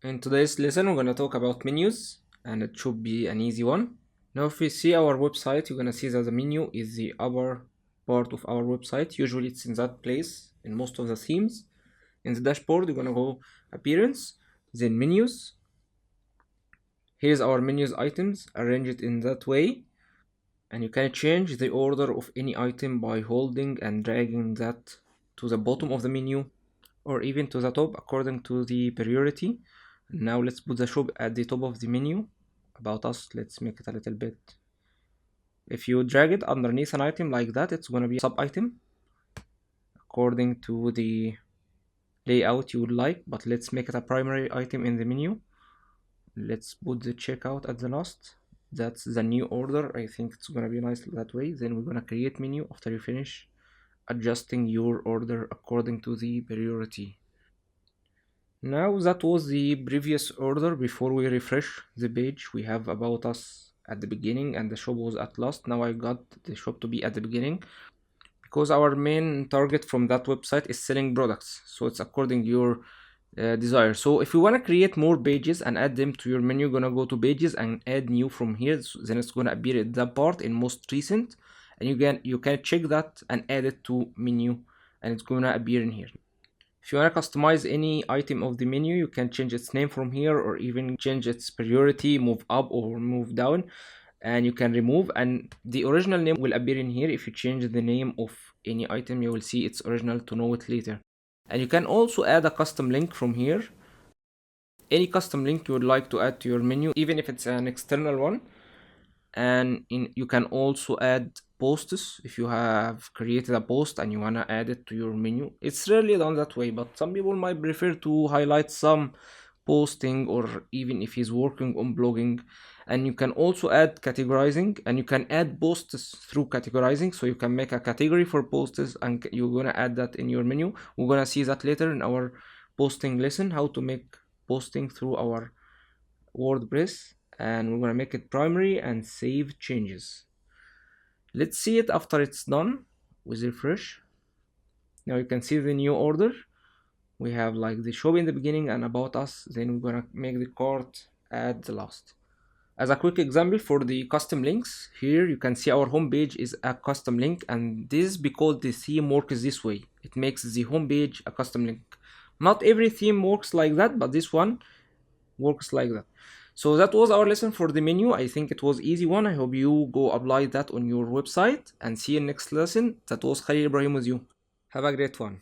In today's lesson, we're going to talk about menus, and it should be an easy one. Now, if you see our website, you're going to see that the menu is the upper part of our website. Usually it's in that place in most of the themes. In the dashboard, you're going to go appearance, then menus. Here's our menus items, arrange it in that way. And you can change the order of any item by holding and dragging that to the bottom of the menu or even to the top according to the priority. Now let's put the shop at the top of the menu. About us, let's make it a little bit. If you drag it underneath an item like that, it's going to be a sub item according to the layout you would like, but let's make it a primary item in the menu. Let's put the checkout at the last. That's the new order. I think it's going to be nice that way. Then we're going to create menu after you finish adjusting your order according to the priority. Now that was the previous order. Before we refresh the page, we have about us at the beginning and the shop was at last. Now I got the shop to be at the beginning because our main target from that website is selling products, so it's according to your desire. So if you want to create more pages and add them to your menu, you're gonna go to pages and add new from here. So then it's gonna appear at that part in most recent, and you can check that and add it to menu, and it's gonna appear in here. If you want to customize any item of the menu, you can change its name from here or even change its priority, move up or move down, and you can remove, and the original name will appear in here. If you change the name of any item, you will see its original to know it later. And you can also add a custom link from here, any custom link you would like to add to your menu, even if it's an external one. And you can also add posts. If you have created a post and you want to add it to your menu, it's rarely done that way, but some people might prefer to highlight some posting, or even if he's working on blogging. And you can also add categorizing, and you can add posts through categorizing. So you can make a category for posts and you're gonna add that in your menu. We're gonna see that later in our posting lesson, how to make posting through our WordPress. And we're gonna make it primary and save changes. Let's see it after it's done with refresh. Now you can see the new order. We have like the shop in the beginning and about us. Then we're gonna make the cart at the last. As a quick example for the custom links, here you can see our home page is a custom link, and this is because the theme works this way. It makes the home page a custom link. Not every theme works like that, but this one works like that. So that was our lesson for the menu. I think it was easy one. I hope you go apply that on your website and see you next lesson. That was Khalil Ibrahim with you. Have a great one.